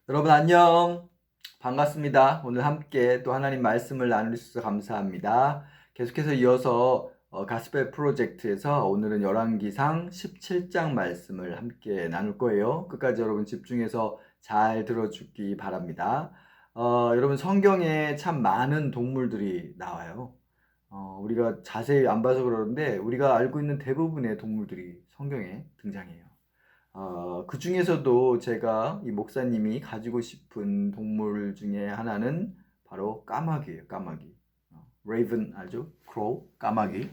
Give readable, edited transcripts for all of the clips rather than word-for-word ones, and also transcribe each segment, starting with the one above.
여러분 안녕. 반갑습니다. 오늘 함께 또 하나님 말씀을 나눌 수 있어서 감사합니다. 계속해서 이어서 가스펠 프로젝트에서 오늘은 열왕기상 17장 말씀을 함께 나눌 거예요. 끝까지 여러분 집중해서 잘 들어주기 바랍니다. 여러분 성경에 참 많은 동물들이 나와요. 우리가 자세히 안 봐서 그러는데 우리가 알고 있는 대부분의 동물들이 성경에 등장해요. 그 중에서도 제가 이 목사님이 가지고 싶은 동물 중에 하나는 바로 까마귀예요, 까마귀. 레이븐 알죠? 크로우, 까마귀.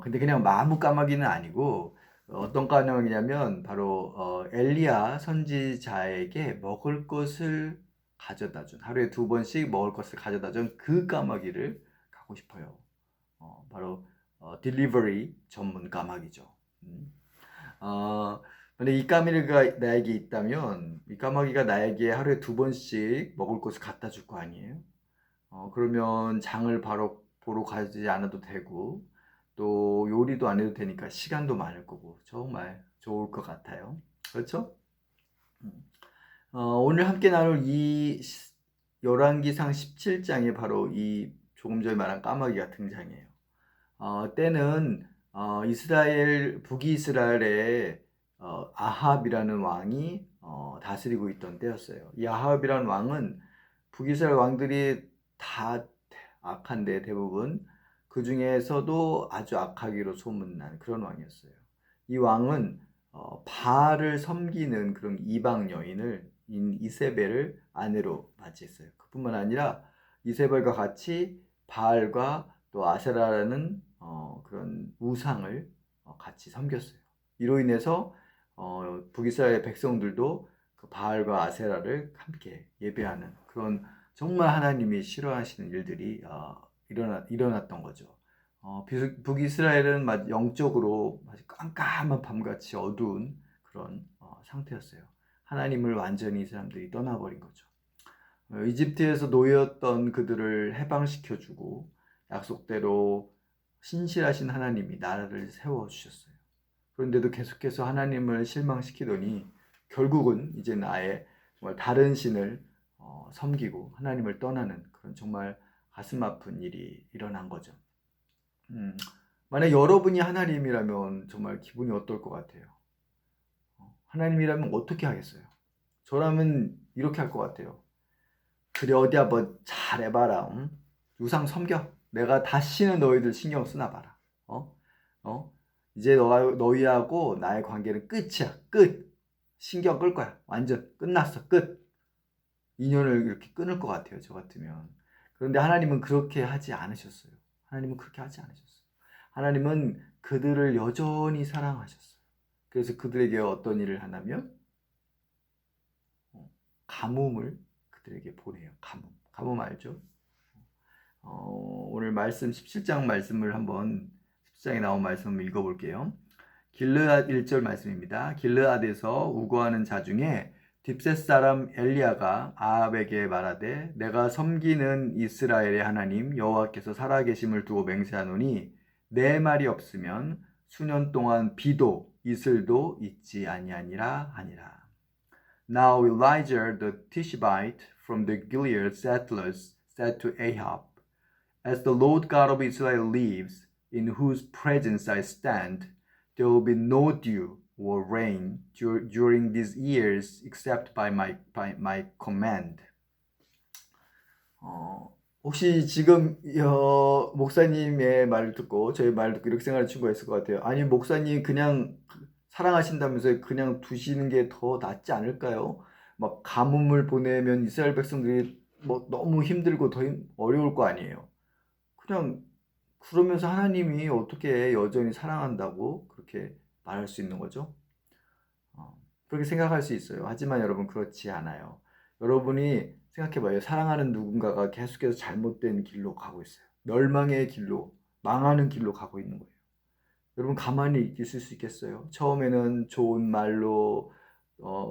근데 그냥 아무 까마귀는 아니고 어떤 까마귀냐면 바로 엘리야 선지자에게 먹을 것을 가져다 준, 하루에 2번씩 먹을 것을 가져다 준 그 까마귀를 갖고 싶어요. 바로 딜리버리 전문 까마귀죠. 음. 어, 근데 이 까마귀가 나에게 있다면 이 까마귀가 나에게 하루에 2번씩 먹을 것을 갖다 줄 거 아니에요? 그러면 장을 바로 보러 가지 않아도 되고 또 요리도 안 해도 되니까 시간도 많을 거고 정말 좋을 것 같아요. 그렇죠? 음. 오늘 함께 나눌 이 열왕기상 17장에 바로 이 조금 전에 말한 까마귀가 등장해요. 때는 이스라엘 북이스라엘에 아합이라는 왕이 다스리고 있던 때였어요. 이 아합이라는 왕은 북이스라엘 왕들이 다 악한데 대부분 그 중에서도 아주 악하기로 소문난 그런 왕이었어요. 이 왕은 바알을 섬기는 그런 이방 여인을 이세벨을 아내로 맞이했어요. 그뿐만 아니라 이세벨과 같이 바알과 또 아세라라는 그런 우상을 같이 섬겼어요. 이로 인해서 북이스라엘 백성들도 그 바알과 아세라를 함께 예배하는 그런 정말 하나님이 싫어하시는 일들이 일어났던 거죠. 북이스라엘은 영적으로 깜깜한 밤같이 어두운 그런 상태였어요. 하나님을 완전히 이 사람들이 떠나버린 거죠. 이집트에서 놓였던 그들을 해방시켜주고 약속대로 신실하신 하나님이 나라를 세워주셨어요. 그런데도 계속해서 하나님을 실망시키더니 결국은 이제 아예 정말 다른 신을 섬기고 하나님을 떠나는 그런 정말 가슴 아픈 일이 일어난 거죠. 만약 여러분이 하나님이라면 정말 기분이 어떨 것 같아요? 하나님이라면 어떻게 하겠어요? 저라면 이렇게 할 것 같아요. 그래 어디 한번 잘해봐라. 응? 우상 섬겨. 내가 다시는 너희들 신경 쓰나 봐라. 어? 어? 이제 너희하고 나의 관계는 끝이야. 끝. 신경 끌 거야. 완전 끝났어. 끝. 인연을 이렇게 끊을 것 같아요. 저 같으면. 그런데 하나님은 그렇게 하지 않으셨어요. 하나님은 그렇게 하지 않으셨어요. 하나님은 그들을 여전히 사랑하셨어요. 그래서 그들에게 어떤 일을 하냐면 가뭄을 그들에게 보내요. 가뭄. 가뭄 알죠? 오늘 말씀 17장 말씀을 한번 17장에 나온 말씀을 읽어볼게요. 길르앗 1절 말씀입니다. 길르앗에서 우거하는 자 중에 딥셋 사람 엘리야가 아합에게 말하되 내가 섬기는 이스라엘의 하나님 여호와께서 살아계심을 두고 맹세하노니 내 말이 없으면 수년 동안 비도 이슬도 있지 아니하니라 하니라. Now Elijah the Tishbite from the Gilead settlers said to Ahab, As the Lord God of Israel lives, in whose presence I stand, there will be no dew or rain during these years except by my command. 혹시 지금 목사님의 말을 듣고 저희 말을 듣고 이렇게 생각하는 친구가 있을 것 같아요. 아니 목사님 그냥 사랑하신다면서 그냥 두시는 게 더 낫지 않을까요? 막 가뭄을 보내면 이스라엘 백성들이 뭐 너무 힘들고 더 어려울 거 아니에요. 그냥 그러면서 하나님이 어떻게 여전히 사랑한다고 그렇게 말할 수 있는 거죠? 그렇게 생각할 수 있어요. 하지만 여러분 그렇지 않아요. 여러분이 생각해봐요. 사랑하는 누군가가 계속해서 잘못된 길로 가고 있어요. 멸망의 길로, 망하는 길로 가고 있는 거예요. 여러분 가만히 있을 수 있겠어요? 처음에는 좋은 말로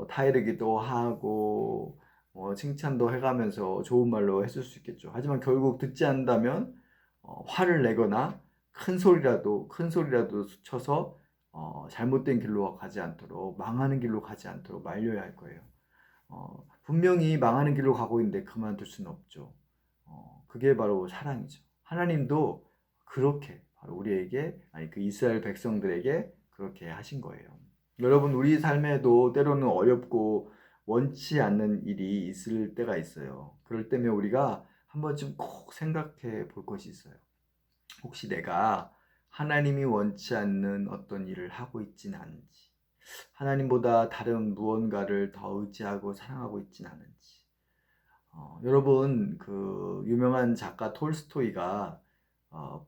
타이르기도 하고 칭찬도 해가면서 좋은 말로 했을 수 있겠죠. 하지만 결국 듣지 않는다면 화를 내거나 큰 소리라도 쳐서 잘못된 길로 가지 않도록 망하는 길로 가지 않도록 말려야 할 거예요. 분명히 망하는 길로 가고 있는데 그만둘 수는 없죠. 그게 바로 사랑이죠. 하나님도 그렇게 바로 우리에게, 아니 그 이스라엘 백성들에게 그렇게 하신 거예요. 여러분, 우리 삶에도 때로는 어렵고 원치 않는 일이 있을 때가 있어요. 그럴 때면 우리가 한 번쯤 꼭 생각해 볼 것이 있어요. 혹시 내가 하나님이 원치 않는 어떤 일을 하고 있진 않은지, 하나님보다 다른 무언가를 더 의지하고 사랑하고 있진 않은지. 여러분, 그 유명한 작가 톨스토이가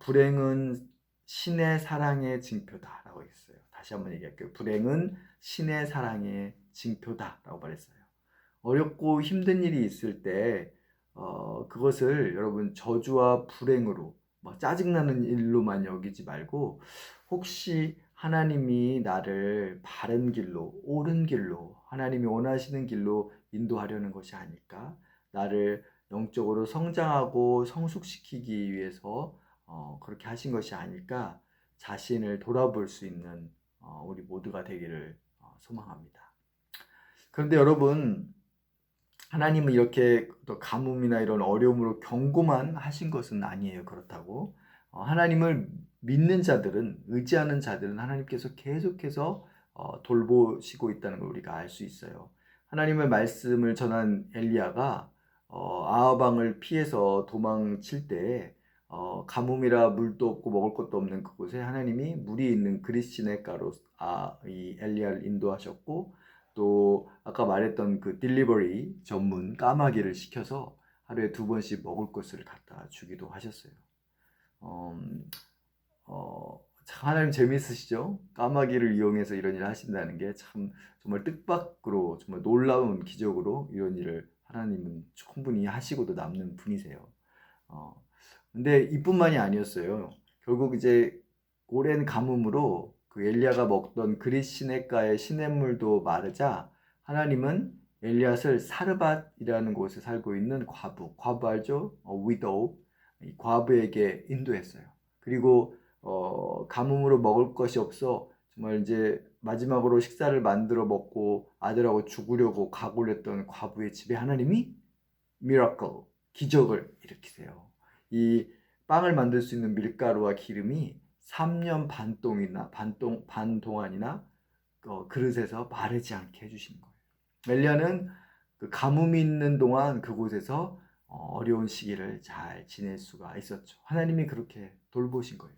불행은 신의 사랑의 징표다라고 했어요. 다시 한번 얘기할게요. 불행은 신의 사랑의 징표다라고 말했어요. 어렵고 힘든 일이 있을 때 그것을 여러분 저주와 불행으로 막 짜증나는 일로만 여기지 말고, 혹시 하나님이 나를 바른 길로, 옳은 길로, 하나님이 원하시는 길로 인도하려는 것이 아닐까? 나를 영적으로 성장하고 성숙시키기 위해서 그렇게 하신 것이 아닐까? 자신을 돌아볼 수 있는 우리 모두가 되기를 소망합니다. 그런데 여러분, 하나님은 이렇게 또 가뭄이나 이런 어려움으로 경고만 하신 것은 아니에요. 그렇다고 하나님을 믿는 자들은, 의지하는 자들은 하나님께서 계속해서 돌보시고 있다는 걸 우리가 알 수 있어요. 하나님의 말씀을 전한 엘리야가 아합 왕을 피해서 도망칠 때 가뭄이라 물도 없고 먹을 것도 없는 그곳에 하나님이 물이 있는 그릿시냇가로 이 엘리야를 인도하셨고, 또 아까 말했던 그 딜리버리 전문 까마귀를 시켜서 하루에 2번씩 먹을 것을 갖다 주기도 하셨어요. 참 하나님 재미있으시죠? 까마귀를 이용해서 이런 일을 하신다는 게 참 정말 뜻밖으로, 정말 놀라운 기적으로 이런 일을 하나님은 충분히 하시고도 남는 분이세요. 근데 이뿐만이 아니었어요. 결국 이제 오랜 가뭄으로 그 엘리야가 먹던 그릿 시냇가의 시냇물도 마르자 하나님은 엘리야를 사르밧이라는 곳에 살고 있는 과부 알죠? 위도우, 이 과부에게 인도했어요. 그리고 가뭄으로 먹을 것이 없어 정말 이제 마지막으로 식사를 만들어 먹고 아들하고 죽으려고 각오를 했던 과부의 집에 하나님이 미라클, 기적을 일으키세요. 이 빵을 만들 수 있는 밀가루와 기름이 3년 반 동안이나 그릇에서 마르지 않게 해주시는 거예요. 엘리야는 그 가뭄이 있는 동안 그곳에서 어려운 시기를 잘 지낼 수가 있었죠. 하나님이 그렇게 돌보신 거예요.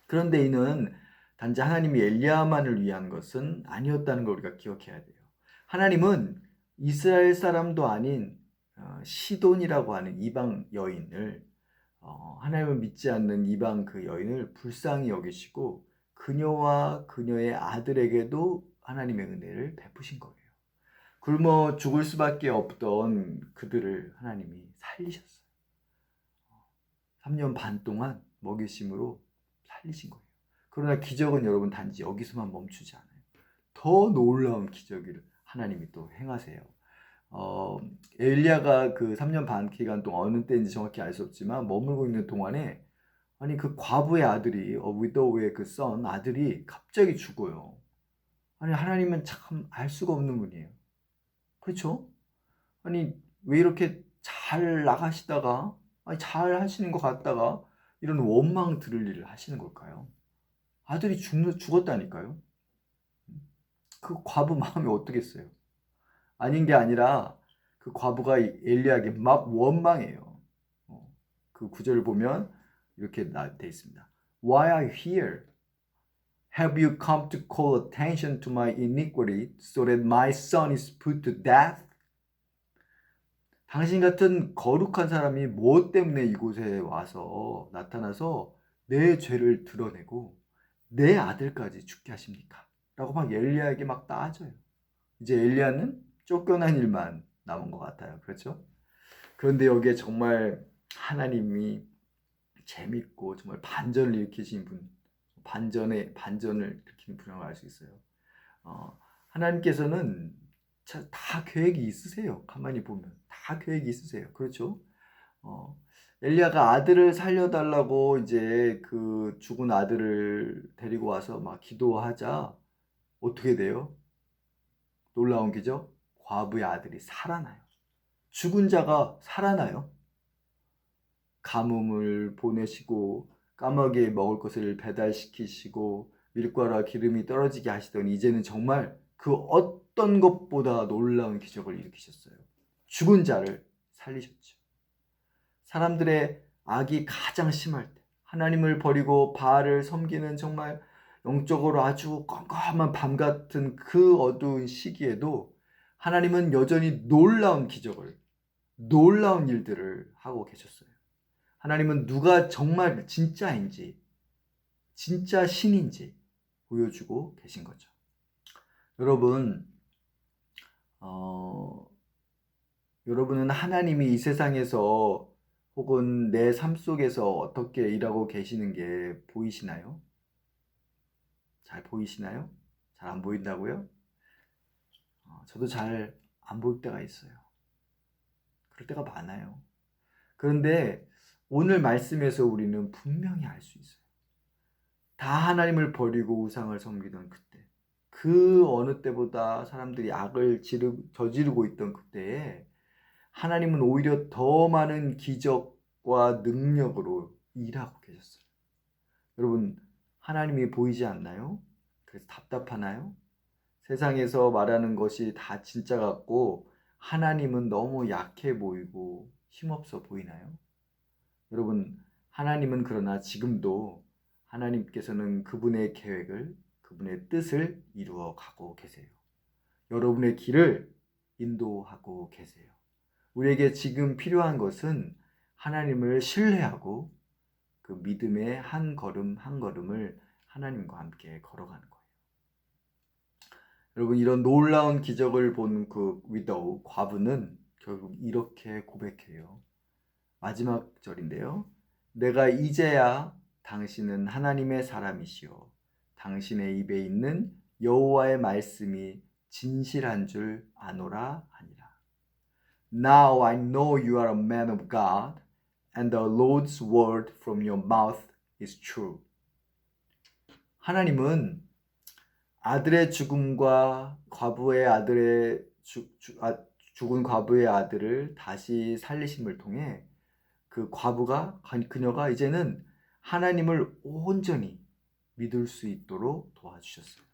그런데 이는 단지 하나님이 엘리야만을 위한 것은 아니었다는 걸 우리가 기억해야 돼요. 하나님은 이스라엘 사람도 아닌 시돈이라고 하는 이방 여인을, 하나님을 믿지 않는 이방 그 여인을 불쌍히 여기시고 그녀와 그녀의 아들에게도 하나님의 은혜를 베푸신 거예요. 굶어 죽을 수밖에 없던 그들을 하나님이 살리셨어요. 3년 반 동안 먹이심으로 살리신 거예요. 그러나 기적은 여러분 단지 여기서만 멈추지 않아요. 더 놀라운 기적을 하나님이 또 행하세요. 엘리야가 그 3년 반 기간 동안 어느 때인지 정확히 알 수 없지만 머물고 있는 동안에, 아니 그 과부의 아들이 위도우의 그 아들이 갑자기 죽어요. 아니 하나님은 참 알 수가 없는 분이에요. 그렇죠? 아니 왜 이렇게 잘 나가시다가, 아니 잘 하시는 것 같다가 이런 원망 들을 일을 하시는 걸까요? 아들이 죽었다니까요. 그 과부 마음이 어떻겠어요? 아닌 게 아니라 그 과부가 엘리야에게 막 원망해요. 그 구절을 보면 이렇게 돼 있습니다. Why are you here? Have you come to call attention to my iniquity so that my son is put to death? 당신 같은 거룩한 사람이 무엇 때문에 이곳에 와서 나타나서 내 죄를 드러내고 내 아들까지 죽게 하십니까? 라고 막 엘리야에게 막 따져요. 이제 엘리야는 쫓겨난 일만 남은 것 같아요. 그렇죠? 그런데 여기에 정말 하나님이 재밌고 정말 반전을 일으키신 분, 반전을 일으키는 분이라고 알 수 있어요. 하나님께서는 다 계획이 있으세요. 가만히 보면 다 계획이 있으세요. 그렇죠? 엘리야가 아들을 살려달라고 이제 그 죽은 아들을 데리고 와서 막 기도하자 어떻게 돼요? 놀라운 기적? 과부의 아들이 살아나요. 죽은 자가 살아나요. 가뭄을 보내시고 까마귀에 먹을 것을 배달시키시고 밀가루와 기름이 떨어지게 하시더니 이제는 정말 그 어떤 것보다 놀라운 기적을 일으키셨어요. 죽은 자를 살리셨죠. 사람들의 악이 가장 심할 때, 하나님을 버리고 바알을 섬기는 정말 영적으로 아주 깜깜한 밤 같은 그 어두운 시기에도 하나님은 여전히 놀라운 기적을, 놀라운 일들을 하고 계셨어요. 하나님은 누가 정말 진짜인지, 진짜 신인지 보여주고 계신 거죠. 여러분, 여러분은 하나님이 이 세상에서 혹은 내 삶 속에서 어떻게 일하고 계시는 게 보이시나요? 잘 보이시나요? 잘 안 보인다고요? 저도 잘 안 보일 때가 있어요. 그럴 때가 많아요. 그런데 오늘 말씀에서 우리는 분명히 알 수 있어요. 다 하나님을 버리고 우상을 섬기던 그때, 그 어느 때보다 사람들이 악을 저지르고 있던 그때에 하나님은 오히려 더 많은 기적과 능력으로 일하고 계셨어요. 여러분, 하나님이 보이지 않나요? 그래서 답답하나요? 세상에서 말하는 것이 다 진짜 같고 하나님은 너무 약해 보이고 힘없어 보이나요? 여러분, 하나님은 그러나 지금도 하나님께서는 그분의 계획을, 그분의 뜻을 이루어 가고 계세요. 여러분의 길을 인도하고 계세요. 우리에게 지금 필요한 것은 하나님을 신뢰하고 그 믿음의 한 걸음 한 걸음을 하나님과 함께 걸어가는 거예요. 여러분, 이런 놀라운 기적을 본 그 위도우, 과부는 결국 이렇게 고백해요. 마지막 절인데요. 내가 이제야 당신은 하나님의 사람이시오. 당신의 입에 있는 여호와의 말씀이 진실한 줄 아노라 하니라. Now I know you are a man of God, and the Lord's word from your mouth is true. 하나님은 아들의 죽음과 과부의 아들의 죽은 과부의 아들을 다시 살리심을 통해 그녀가 이제는 하나님을 온전히 믿을 수 있도록 도와주셨어요.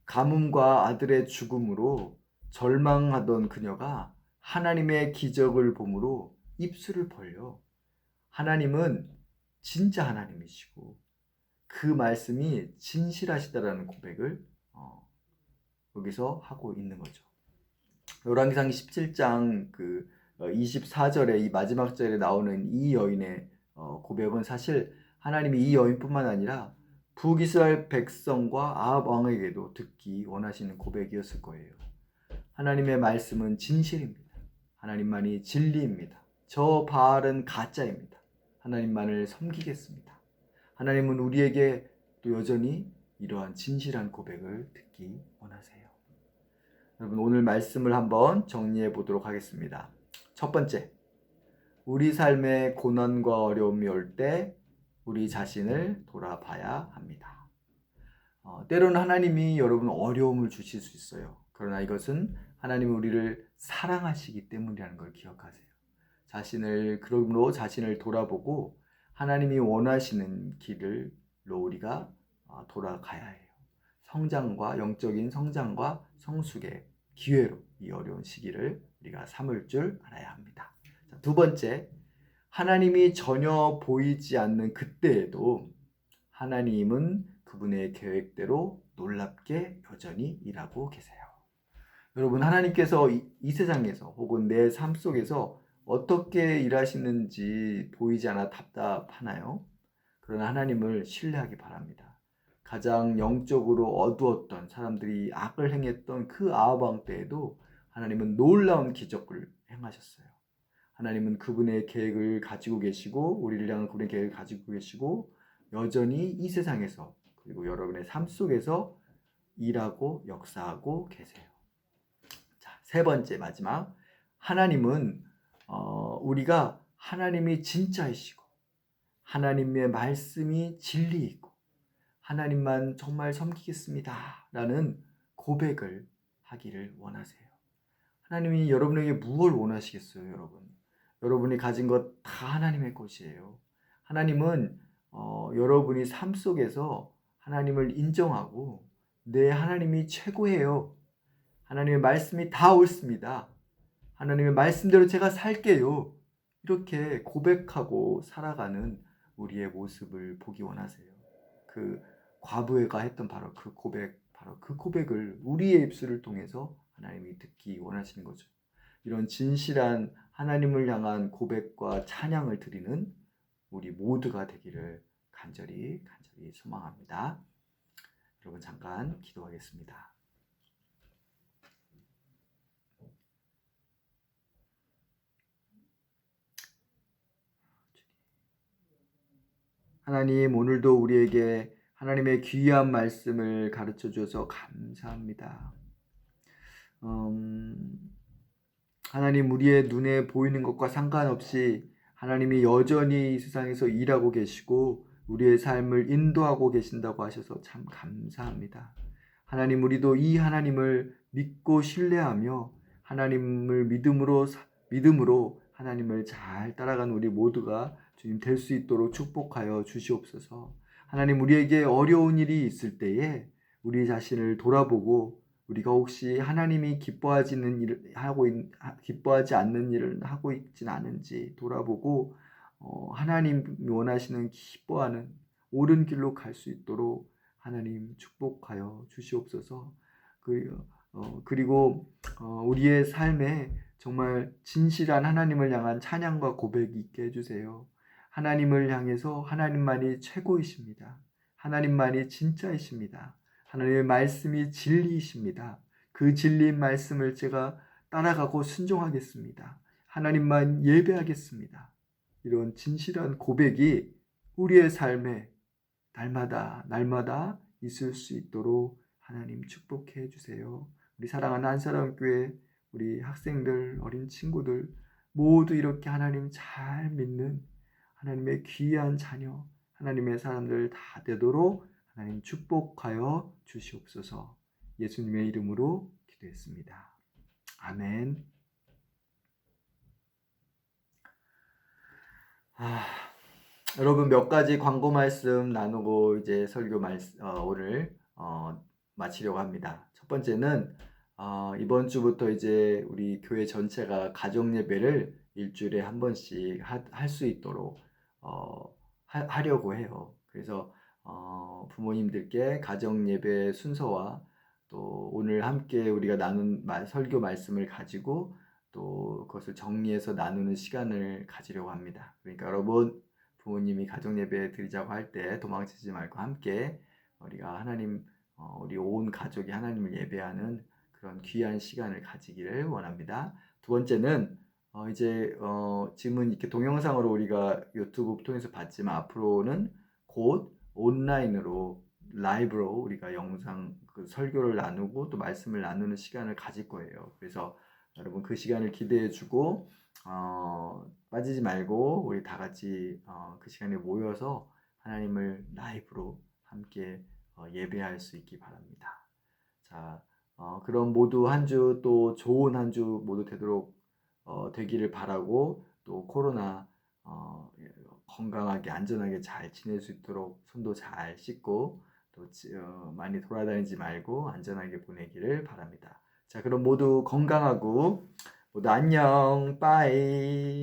가뭄과 아들의 죽음으로 절망하던 그녀가 하나님의 기적을 보므로 입술을 벌려 하나님은 진짜 하나님이시고 그 말씀이 진실하시다라는 고백을 여기서 하고 있는 거죠. 열왕기상 17장 24절에 이 마지막 절에 나오는 이 여인의 고백은 사실 하나님이 이 여인뿐만 아니라 북이스라엘 백성과 아합 왕에게도 듣기 원하시는 고백이었을 거예요. 하나님의 말씀은 진실입니다. 하나님만이 진리입니다. 저 바알은 가짜입니다. 하나님만을 섬기겠습니다. 하나님은 우리에게 또 여전히 이러한 진실한 고백을 듣기 원하세요. 여러분, 오늘 말씀을 한번 정리해 보도록 하겠습니다. 첫 번째, 우리 삶에 고난과 어려움이 올 때 우리 자신을 돌아봐야 합니다. 때로는 하나님이 여러분 어려움을 주실 수 있어요. 그러나 이것은 하나님이 우리를 사랑하시기 때문이라는 걸 기억하세요. 그러므로 자신을 돌아보고 하나님이 원하시는 길로 우리가 돌아가야 해요. 영적인 성장과 성숙의 기회로 이 어려운 시기를 우리가 삼을 줄 알아야 합니다. 두 번째, 하나님이 전혀 보이지 않는 그때에도 하나님은 그분의 계획대로 놀랍게 여전히 일하고 계세요. 여러분, 하나님께서 이 세상에서 혹은 내 삶 속에서 어떻게 일하시는지 보이지 않아 답답하나요? 그러나 하나님을 신뢰하기 바랍니다. 가장 영적으로 어두웠던 사람들이 악을 행했던 그 아합 왕 때에도 하나님은 놀라운 기적을 행하셨어요. 하나님은 그분의 계획을 가지고 계시고 우리를 향한 그분의 계획을 가지고 계시고 여전히 이 세상에서 그리고 여러분의 삶 속에서 일하고 역사하고 계세요. 자, 세 번째 마지막, 하나님은 우리가 하나님이 진짜이시고 하나님의 말씀이 진리이고 하나님만 정말 섬기겠습니다 라는 고백을 하기를 원하세요. 하나님이 여러분에게 무엇을 원하시겠어요, 여러분? 여러분이 가진 것 다 하나님의 것이에요. 하나님은 여러분이 삶 속에서 하나님을 인정하고 내 하나님이 최고예요. 하나님의 말씀이 다 옳습니다. 하나님의 말씀대로 제가 살게요. 이렇게 고백하고 살아가는 우리의 모습을 보기 원하세요. 그 과부가 했던 바로 그 고백, 바로 그 고백을 우리의 입술을 통해서 하나님이 듣기 원하시는 거죠. 이런 진실한 하나님을 향한 고백과 찬양을 드리는 우리 모두가 되기를 간절히 소망합니다. 여러분 잠깐 기도하겠습니다. 하나님, 오늘도 우리에게 하나님의 귀한 말씀을 가르쳐 주셔서 감사합니다. 하나님, 우리의 눈에 보이는 것과 상관없이 하나님이 여전히 이 세상에서 일하고 계시고 우리의 삶을 인도하고 계신다고 하셔서 참 감사합니다. 하나님, 우리도 이 하나님을 믿고 신뢰하며 하나님을 믿음으로 하나님을 잘 따라가는 우리 모두가 주님 될 수 있도록 축복하여 주시옵소서. 하나님, 우리에게 어려운 일이 있을 때에 우리 자신을 돌아보고 우리가 혹시 하나님이 기뻐하지 않는 일을 하고 있진 않은지 돌아보고 하나님 원하시는 기뻐하는 옳은 길로 갈 수 있도록 하나님 축복하여 주시옵소서. 그리고 우리의 삶에 정말 진실한 하나님을 향한 찬양과 고백이 있게 해주세요. 하나님을 향해서 하나님만이 최고이십니다. 하나님만이 진짜이십니다. 하나님의 말씀이 진리이십니다. 그 진리인 말씀을 제가 따라가고 순종하겠습니다. 하나님만 예배하겠습니다. 이런 진실한 고백이 우리의 삶에 날마다 있을 수 있도록 하나님 축복해 주세요. 우리 사랑하는 한사람교회 우리 학생들, 어린 친구들 모두 이렇게 하나님 잘 믿는 하나님의 귀한 자녀, 하나님의 사람들 다 되도록 하나님 축복하여 주시옵소서. 예수님의 이름으로 기도했습니다. 아멘. 여러분 몇 가지 광고 말씀 나누고 이제 설교 오늘 마치려고 합니다. 첫 번째는 이번 주부터 이제 우리 교회 전체가 가정 예배를 일주일에 한 번씩 할 수 있도록 하려고 해요. 그래서 부모님들께 가정 예배 순서와 또 오늘 함께 우리가 나눈 설교 말씀을 가지고 또 그것을 정리해서 나누는 시간을 가지려고 합니다. 그러니까 여러분 부모님이 가정 예배 드리자고 할 때 도망치지 말고 함께 우리가 하나님 우리 온 가족이 하나님을 예배하는 그런 귀한 시간을 가지기를 원합니다. 두 번째는 지금은 이렇게 동영상으로 우리가 유튜브 통해서 봤지만 앞으로는 곧 온라인으로 라이브로 우리가 영상 설교를 나누고 또 말씀을 나누는 시간을 가질 거예요. 그래서 여러분 그 시간을 기대해주고 빠지지 말고 우리 다 같이 그 시간에 모여서 하나님을 라이브로 함께 예배할 수 있기 바랍니다. 자, 그럼 모두 한 주 또 좋은 한 주 모두 되도록 되기를 바라고 또 코로나 건강하게 안전하게 잘 지낼 수 있도록 손도 잘 씻고 또 많이 돌아다니지 말고 안전하게 보내기를 바랍니다. 자, 그럼 모두 건강하고 모두 안녕, 빠이.